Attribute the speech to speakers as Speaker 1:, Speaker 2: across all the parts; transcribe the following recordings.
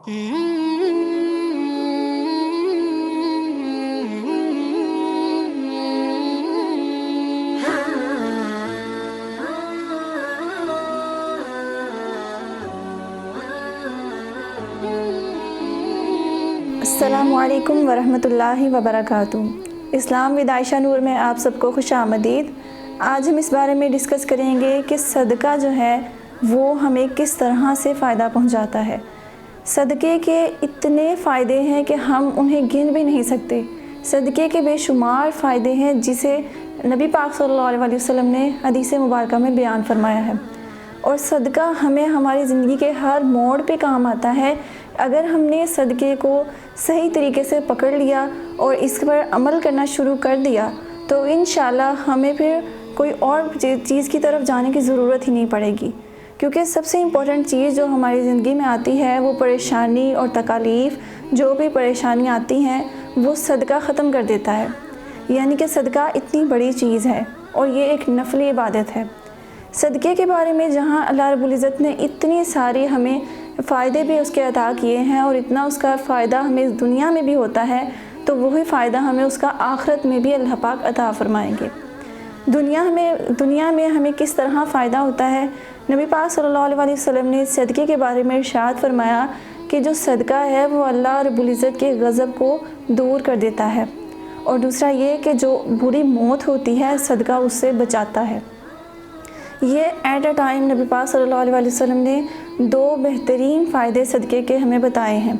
Speaker 1: السلام علیکم ورحمۃ اللہ وبرکاتہ۔ اسلام ود عائشہ نور میں آپ سب کو خوش آمدید۔ آج ہم اس بارے میں ڈسکس کریں گے کہ صدقہ جو ہے وہ ہمیں کس طرح سے فائدہ پہنچاتا ہے۔ صدقے کے اتنے فائدے ہیں کہ ہم انہیں گن بھی نہیں سکتے۔ صدقے کے بے شمار فائدے ہیں جسے نبی پاک صلی اللہ علیہ وسلم نے حدیث مبارکہ میں بیان فرمایا ہے، اور صدقہ ہمیں ہماری زندگی کے ہر موڑ پہ کام آتا ہے۔ اگر ہم نے صدقے کو صحیح طریقے سے پکڑ لیا اور اس پر عمل کرنا شروع کر دیا تو انشاءاللہ ہمیں پھر کوئی اور چیز کی طرف جانے کی ضرورت ہی نہیں پڑے گی، کیونکہ سب سے امپورٹنٹ چیز جو ہماری زندگی میں آتی ہے وہ پریشانی اور تکالیف، جو بھی پریشانی آتی ہیں وہ صدقہ ختم کر دیتا ہے۔ یعنی کہ صدقہ اتنی بڑی چیز ہے اور یہ ایک نفلی عبادت ہے۔ صدقے کے بارے میں جہاں اللہ رب العزت نے اتنی ساری ہمیں فائدے بھی اس کے عطا کیے ہیں اور اتنا اس کا فائدہ ہمیں دنیا میں بھی ہوتا ہے، تو وہی فائدہ ہمیں اس کا آخرت میں بھی اللہ پاک عطا فرمائیں گے۔ دنیا میں ہمیں کس طرح فائدہ ہوتا ہے؟ نبی پاک صلی اللہ علیہ وسلم نے صدقے کے بارے میں ارشاد فرمایا کہ جو صدقہ ہے وہ اللہ رب العزت کے غضب کو دور کر دیتا ہے، اور دوسرا یہ کہ جو بری موت ہوتی ہے صدقہ اس سے بچاتا ہے۔ یہ ایٹ اے ٹائم نبی پاک صلی اللہ علیہ وسلم نے دو بہترین فائدے صدقے کے ہمیں بتائے ہیں۔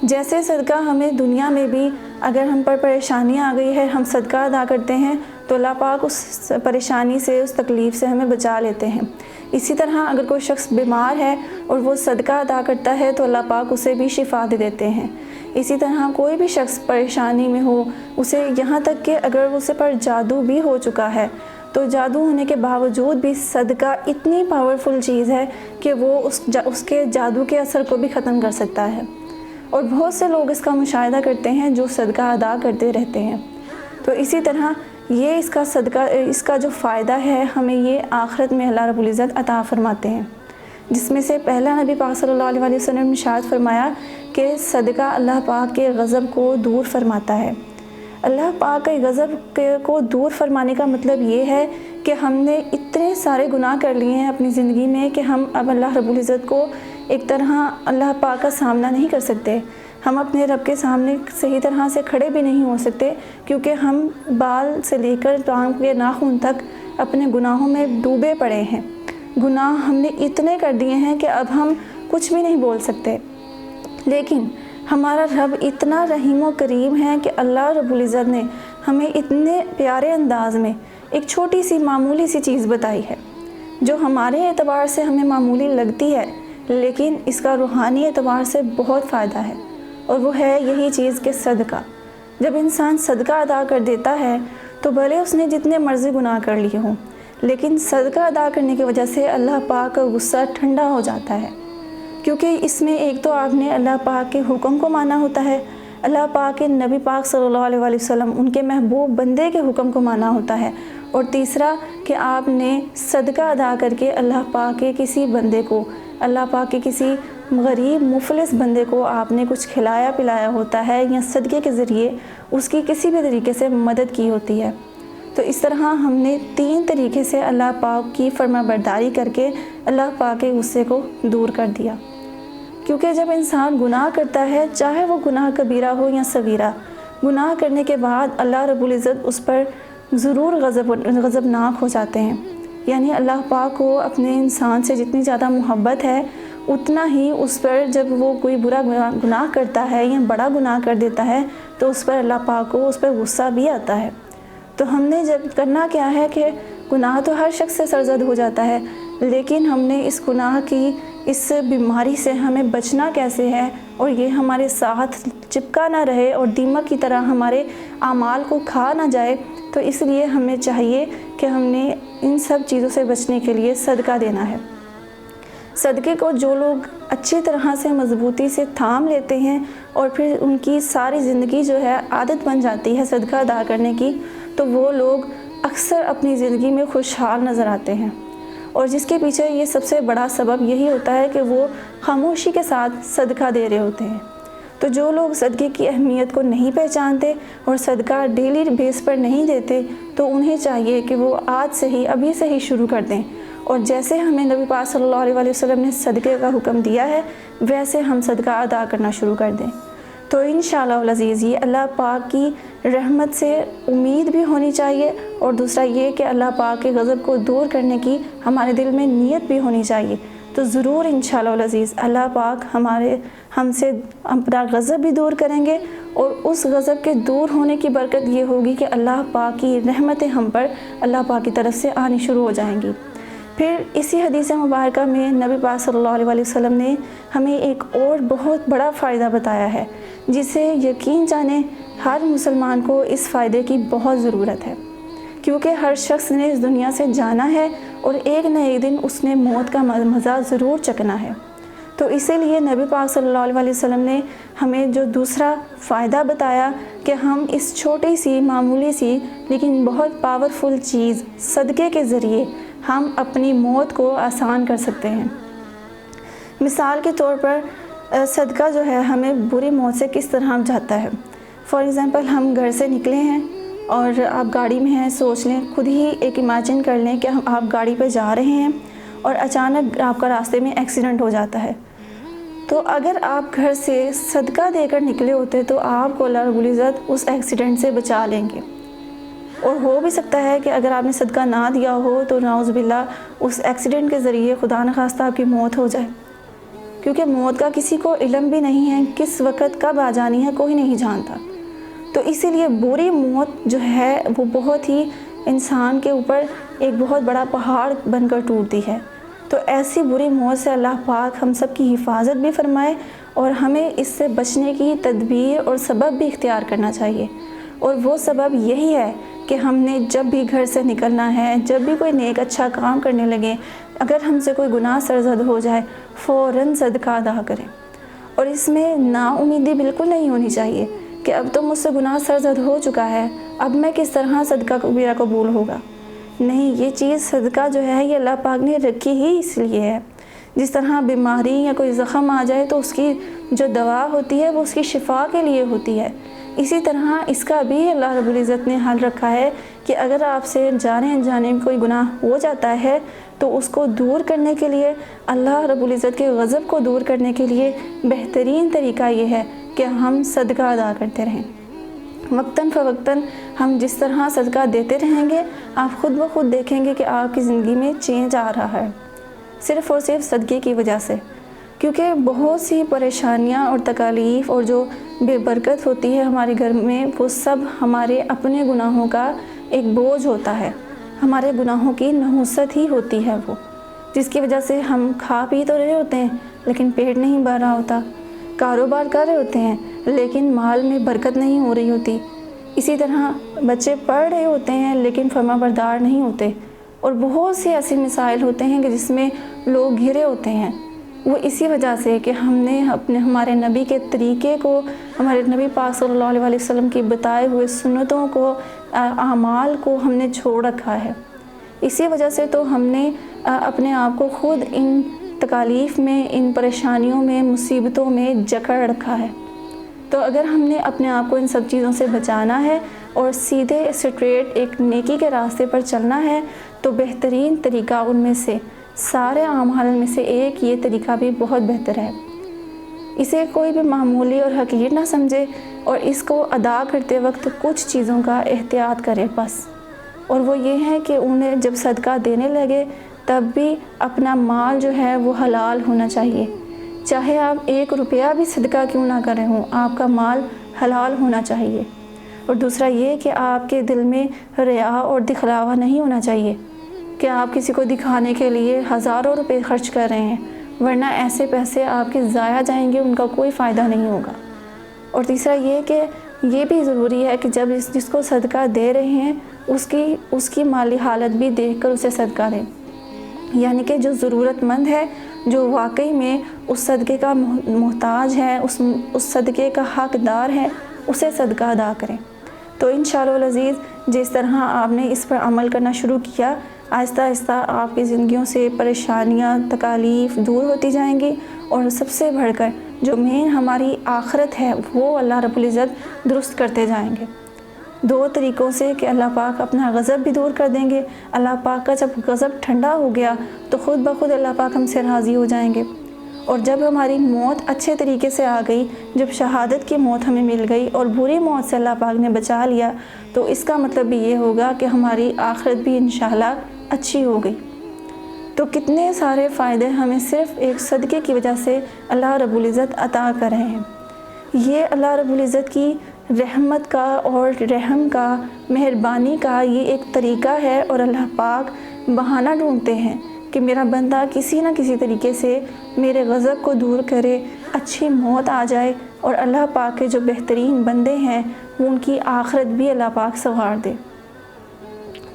Speaker 1: جیسے صدقہ ہمیں دنیا میں بھی اگر ہم پر پریشانی آ گئی ہے، ہم صدقہ ادا کرتے ہیں تو اللہ پاک اس پریشانی سے، اس تکلیف سے ہمیں بچا لیتے ہیں۔ اسی طرح اگر کوئی شخص بیمار ہے اور وہ صدقہ ادا کرتا ہے تو اللہ پاک اسے بھی شفا دے دیتے ہیں۔ اسی طرح کوئی بھی شخص پریشانی میں ہو، اسے یہاں تک کہ اگر اسے پر جادو بھی ہو چکا ہے تو جادو ہونے کے باوجود بھی صدقہ اتنی پاورفل چیز ہے کہ وہ اس کے جادو کے اثر کو بھی ختم کر سکتا ہے، اور بہت سے لوگ اس کا مشاہدہ کرتے ہیں جو صدقہ ادا کرتے رہتے ہیں۔ تو اسی طرح یہ اس کا جو فائدہ ہے ہمیں یہ آخرت میں اللہ رب العزت عطا فرماتے ہیں، جس میں سے پہلا نبی پاک صلی اللہ علیہ وسلم نے ارشاد فرمایا کہ صدقہ اللہ پاک کے غضب کو دور فرماتا ہے۔ اللہ پاک کے غضب کو دور فرمانے کا مطلب یہ ہے کہ ہم نے اتنے سارے گناہ کر لیے ہیں اپنی زندگی میں کہ ہم اب اللہ رب العزت کو ایک طرح اللہ پاک کا سامنا نہیں کر سکتے۔ ہم اپنے رب کے سامنے صحیح طرح سے کھڑے بھی نہیں ہو سکتے، کیونکہ ہم بال سے لے کر ٹانگ کے ناخن تک اپنے گناہوں میں ڈوبے پڑے ہیں۔ گناہ ہم نے اتنے کر دیے ہیں کہ اب ہم کچھ بھی نہیں بول سکتے، لیکن ہمارا رب اتنا رحیم و کریم ہے کہ اللہ رب العزت نے ہمیں اتنے پیارے انداز میں ایک چھوٹی سی معمولی سی چیز بتائی ہے جو ہمارے اعتبار سے ہمیں معمولی لگتی ہے، لیکن اس کا روحانی اعتبار سے بہت فائدہ ہے، اور وہ ہے یہی چیز کہ صدقہ۔ جب انسان صدقہ ادا کر دیتا ہے تو بھلے اس نے جتنے مرضی گناہ کر لیے ہوں، لیکن صدقہ ادا کرنے کی وجہ سے اللہ پاک کا غصہ ٹھنڈا ہو جاتا ہے، کیونکہ اس میں ایک تو آپ نے اللہ پاک کے حکم کو مانا ہوتا ہے، اللہ پاک کے نبی پاک صلی اللہ علیہ وسلم ان کے محبوب بندے کے حکم کو مانا ہوتا ہے، اور تیسرا کہ آپ نے صدقہ ادا کر کے اللہ پاک کے کسی بندے کو، اللہ پاک کے کسی غریب مفلس بندے کو آپ نے کچھ کھلایا پلایا ہوتا ہے، یا صدقے کے ذریعے اس کی کسی بھی طریقے سے مدد کی ہوتی ہے۔ تو اس طرح ہم نے 3 طریقے سے اللہ پاک کی فرما برداری کر کے اللہ پاک کے غصے کو دور کر دیا۔ کیونکہ جب انسان گناہ کرتا ہے، چاہے وہ گناہ کبیرہ ہو یا صغیرہ، گناہ کرنے کے بعد اللہ رب العزت اس پر ضرور غضبناک ہو جاتے ہیں۔ یعنی اللہ پاک کو اپنے انسان سے جتنی زیادہ محبت ہے، اتنا ہی اس پر جب وہ کوئی برا گناہ کرتا ہے یا بڑا گناہ کر دیتا ہے تو اس پر اللہ پاک کو اس پر غصہ بھی آتا ہے۔ تو ہم نے جب کرنا کیا ہے کہ گناہ تو ہر شخص سے سرزد ہو جاتا ہے، لیکن ہم نے اس گناہ کی، اس بیماری سے ہمیں بچنا کیسے ہے، اور یہ ہمارے ساتھ چپکا نہ رہے اور دیمک کی طرح ہمارے اعمال کو کھا نہ جائے، تو اس لیے ہمیں چاہیے کہ ہم نے ان سب چیزوں سے بچنے کے لیے صدقہ دینا ہے۔ صدقے کو جو لوگ اچھی طرح سے مضبوطی سے تھام لیتے ہیں اور پھر ان کی ساری زندگی جو ہے عادت بن جاتی ہے صدقہ ادا کرنے کی، تو وہ لوگ اکثر اپنی زندگی میں خوشحال نظر آتے ہیں، اور جس کے پیچھے یہ سب سے بڑا سبب یہی ہوتا ہے کہ وہ خاموشی کے ساتھ صدقہ دے رہے ہوتے ہیں۔ تو جو لوگ صدقے کی اہمیت کو نہیں پہچانتے اور صدقہ ڈیلی بیس پر نہیں دیتے، تو انہیں چاہیے کہ وہ آج سے ہی، ابھی سے ہی شروع کر دیں، اور جیسے ہمیں نبی پاک صلی اللہ علیہ وسلم نے صدقے کا حکم دیا ہے ویسے ہم صدقہ ادا کرنا شروع کر دیں۔ تو انشاءاللہ العزیز یہ اللہ پاک کی رحمت سے امید بھی ہونی چاہیے، اور دوسرا یہ کہ اللہ پاک کے غضب کو دور کرنے کی ہمارے دل میں نیت بھی ہونی چاہیے۔ تو ضرور انشاءاللہ العزیز اللہ پاک ہم سے اپنا غضب بھی دور کریں گے، اور اس غضب کے دور ہونے کی برکت یہ ہوگی کہ اللہ پاک کی رحمتیں ہم پر اللہ پاک کی طرف سے آنی شروع ہو جائیں گی۔ پھر اسی حدیث مبارکہ میں نبی پاک صلی اللہ علیہ وسلم نے ہمیں ایک اور بہت بڑا فائدہ بتایا ہے، جسے یقین جانیں ہر مسلمان کو اس فائدے کی بہت ضرورت ہے، کیونکہ ہر شخص نے اس دنیا سے جانا ہے اور ایک نہ ایک دن اس نے موت کا مزہ ضرور چکھنا ہے۔ تو اسی لیے نبی پاک صلی اللہ علیہ وسلم نے ہمیں جو دوسرا فائدہ بتایا کہ ہم اس چھوٹی سی معمولی سی لیکن بہت پاورفل چیز صدقے کے ذریعے ہم اپنی موت کو آسان کر سکتے ہیں۔ مثال کے طور پر صدقہ جو ہے ہمیں بری موت سے کس طرح بچاتا ہے۔ فار ایگزامپل ہم گھر سے نکلے ہیں اور آپ گاڑی میں ہیں، سوچ لیں، خود ہی ایک امیجن کر لیں کہ آپ گاڑی پہ جا رہے ہیں اور اچانک آپ کا راستے میں ایکسیڈنٹ ہو جاتا ہے۔ تو اگر آپ گھر سے صدقہ دے کر نکلے ہوتے تو آپ کو اللہ رب العزت اس ایکسیڈنٹ سے بچا لیں گے، اور ہو بھی سکتا ہے کہ اگر آپ نے صدقہ نہ دیا ہو تو نعوذ باللہ اس ایکسیڈنٹ کے ذریعے خدا نخواستہ آپ کی موت ہو جائے، کیونکہ موت کا کسی کو علم بھی نہیں ہے، کس وقت کب آ جانی ہے کوئی نہیں جانتا۔ تو اسی لیے بری موت جو ہے وہ بہت ہی انسان کے اوپر ایک بہت بڑا پہاڑ بن کر ٹوٹتی ہے۔ تو ایسی بری موت سے اللہ پاک ہم سب کی حفاظت بھی فرمائے، اور ہمیں اس سے بچنے کی تدبیر اور سبب بھی اختیار کرنا چاہیے، اور وہ سبب یہی ہے کہ ہم نے جب بھی گھر سے نکلنا ہے، جب بھی کوئی نیک اچھا کام کرنے لگے، اگر ہم سے کوئی گناہ سرزد ہو جائے فوراً صدقہ ادا کریں، اور اس میں نا امیدی بالکل نہیں ہونی چاہیے کہ اب تو مجھ سے گناہ سرزد ہو چکا ہے، اب میں کس طرح صدقہ میرا قبول ہوگا۔ نہیں، یہ چیز صدقہ جو ہے یہ اللہ پاک نے رکھی ہی اس لیے ہے۔ جس طرح بیماری یا کوئی زخم آ جائے تو اس کی جو دوا ہوتی ہے وہ اس کی شفا کے لیے ہوتی ہے، اسی طرح اس کا بھی اللہ رب العزت نے حل رکھا ہے کہ اگر آپ سے جانے انجانے میں کوئی گناہ ہو جاتا ہے تو اس کو دور کرنے کے لیے، اللہ رب العزت کے غضب کو دور کرنے کے لیے بہترین طریقہ یہ ہے کہ ہم صدقہ ادا کرتے رہیں۔ وقتاً فوقتاً ہم جس طرح صدقہ دیتے رہیں گے، آپ خود بخود دیکھیں گے کہ آپ کی زندگی میں چینج آ رہا ہے، صرف اور صرف صدقے کی وجہ سے، کیونکہ بہت سی پریشانیاں اور تکالیف اور جو بے برکت ہوتی ہے ہمارے گھر میں، وہ سب ہمارے اپنے گناہوں کا ایک بوجھ ہوتا ہے، ہمارے گناہوں کی نحوست ہی ہوتی ہے وہ، جس کی وجہ سے ہم کھا پی تو رہے ہوتے ہیں لیکن پیٹ نہیں بھر رہا ہوتا، کاروبار کر رہے ہوتے ہیں لیکن مال میں برکت نہیں ہو رہی ہوتی، اسی طرح بچے پڑھ رہے ہوتے ہیں لیکن فرما بردار نہیں ہوتے، اور بہت سے ایسے مسائل ہوتے ہیں کہ جس میں لوگ گھرے ہوتے ہیں، وہ اسی وجہ سے کہ ہم نے ہمارے نبی کے طریقے کو، ہمارے نبی پاک صلی اللہ علیہ وسلم کی بتائے ہوئے سنتوں کو، اعمال کو ہم نے چھوڑ رکھا ہے۔ اسی وجہ سے تو ہم نے اپنے آپ کو خود ان تکالیف میں، ان پریشانیوں میں، مصیبتوں میں جکڑ رکھا ہے۔ تو اگر ہم نے اپنے آپ کو ان سب چیزوں سے بچانا ہے اور سیدھے اسٹریٹ ایک نیکی کے راستے پر چلنا ہے تو بہترین طریقہ ان میں سے، سارے اعمال میں سے ایک یہ طریقہ بھی بہت بہتر ہے۔ اسے کوئی بھی معمولی اور حقیر نہ سمجھے، اور اس کو ادا کرتے وقت کچھ چیزوں کا احتیاط کرے بس، اور وہ یہ ہے کہ انہیں جب صدقہ دینے لگے تب بھی اپنا مال جو ہے وہ حلال ہونا چاہیے، چاہے آپ 1 روپیہ بھی صدقہ کیوں نہ کریں ہوں، آپ کا مال حلال ہونا چاہیے۔ اور دوسرا یہ کہ آپ کے دل میں ریا اور دکھلاوا نہیں ہونا چاہیے کہ آپ کسی کو دکھانے کے لیے ہزاروں روپے خرچ کر رہے ہیں، ورنہ ایسے پیسے آپ کے ضائع جائیں گے، ان کا کوئی فائدہ نہیں ہوگا۔ اور تیسرا یہ کہ یہ بھی ضروری ہے کہ جب جس کو صدقہ دے رہے ہیں اس کی مالی حالت بھی دیکھ کر اسے صدقہ دیں، یعنی کہ جو ضرورت مند ہے، جو واقعی میں اس صدقے کا محتاج ہے، اس صدقے کا حقدار ہے، اسے صدقہ ادا کریں۔ تو انشاءاللہ العزیز جس طرح آپ نے اس پر عمل کرنا شروع کیا، آہستہ آہستہ آپ کی زندگیوں سے پریشانیاں تکالیف دور ہوتی جائیں گی، اور سب سے بڑھ کر جو مین ہماری آخرت ہے وہ اللہ رب العزت درست کرتے جائیں گے۔ 2 طریقوں سے کہ اللہ پاک اپنا غضب بھی دور کر دیں گے۔ اللہ پاک کا جب غضب ٹھنڈا ہو گیا تو خود بخود اللہ پاک ہم سے راضی ہو جائیں گے، اور جب ہماری موت اچھے طریقے سے آ گئی، جب شہادت کی موت ہمیں مل گئی اور بری موت سے اللہ پاک نے بچا لیا، تو اس کا مطلب بھی یہ ہوگا کہ ہماری آخرت بھی انشاءاللہ اچھی ہو گئی۔ تو کتنے سارے فائدے ہمیں صرف ایک صدقے کی وجہ سے اللہ رب العزت عطا کر رہے ہیں۔ یہ اللہ رب العزت کی رحمت کا اور رحم کا، مہربانی کا یہ ایک طریقہ ہے، اور اللہ پاک بہانہ ڈھونڈتے ہیں کہ میرا بندہ کسی نہ کسی طریقے سے میرے غضب کو دور کرے، اچھی موت آ جائے، اور اللہ پاک کے جو بہترین بندے ہیں وہ ان کی آخرت بھی اللہ پاک سنوار دے۔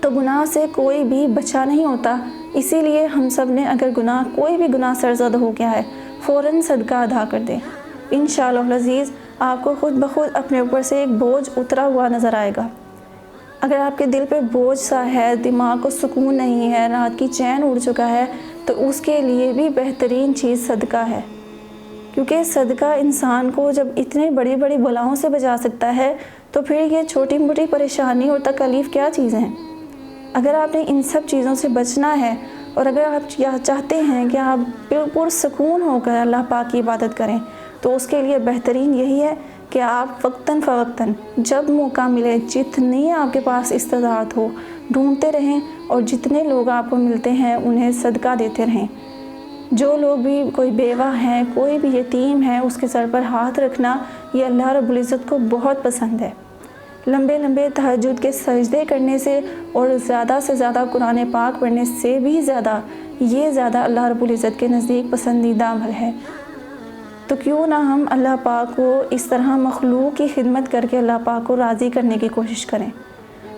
Speaker 1: تو گناہ سے کوئی بھی بچا نہیں ہوتا، اسی لیے ہم سب نے اگر کوئی بھی گناہ سرزد ہو گیا ہے فوراً صدقہ ادا کر دیں۔ انشاءاللہ العزیز آپ کو خود بخود اپنے اوپر سے ایک بوجھ اترا ہوا نظر آئے گا۔ اگر آپ کے دل پہ بوجھ سا ہے، دماغ کو سکون نہیں ہے، رات کی چین اڑ چکا ہے، تو اس کے لیے بھی بہترین چیز صدقہ ہے، کیونکہ صدقہ انسان کو جب اتنے بڑی بڑی بلاؤں سے بچا سکتا ہے تو پھر یہ چھوٹی موٹی پریشانی اور تکلیف کیا چیزیں ہیں۔ اگر آپ نے ان سب چیزوں سے بچنا ہے، اور اگر آپ چاہتے ہیں کہ آپ بالکل سکون ہو کر اللہ پاک کی عبادت کریں، تو اس کے لیے بہترین یہی ہے کہ آپ وقتاً فوقتاً جب موقع ملے، جتنی آپ کے پاس استطاعت ہو، ڈھونڈتے رہیں، اور جتنے لوگ آپ کو ملتے ہیں انہیں صدقہ دیتے رہیں۔ جو لوگ بھی کوئی بیوہ ہیں، کوئی بھی یتیم ہے، اس کے سر پر ہاتھ رکھنا یہ اللہ رب العزت کو بہت پسند ہے۔ لمبے لمبے تہجد کے سجدے کرنے سے اور زیادہ سے زیادہ قرآن پاک پڑھنے سے بھی زیادہ اللہ رب العزت کے نزدیک پسندیدہ عمل ہے۔ تو کیوں نہ ہم اللہ پاک کو اس طرح مخلوق کی خدمت کر کے اللہ پاک کو راضی کرنے کی کوشش کریں۔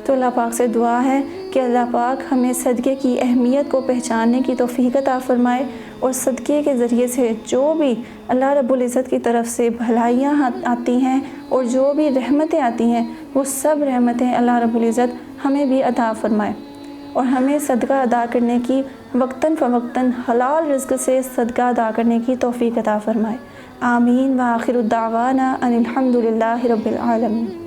Speaker 1: تو اللہ پاک سے دعا ہے کہ اللہ پاک ہمیں صدقے کی اہمیت کو پہچاننے کی توفیق عطا فرمائے، اور صدقے کے ذریعے سے جو بھی اللہ رب العزت کی طرف سے بھلائیاں آتی ہیں اور جو بھی رحمتیں آتی ہیں، وہ سب رحمتیں اللہ رب العزت ہمیں بھی عطا فرمائے، اور ہمیں صدقہ ادا کرنے کی وقتاً فوقتاً حلال رزق سے صدقہ ادا کرنے کی توفیق عطا فرمائے۔ آمین، وآخر الدعوانا ان الحمد للہ رب العالمین۔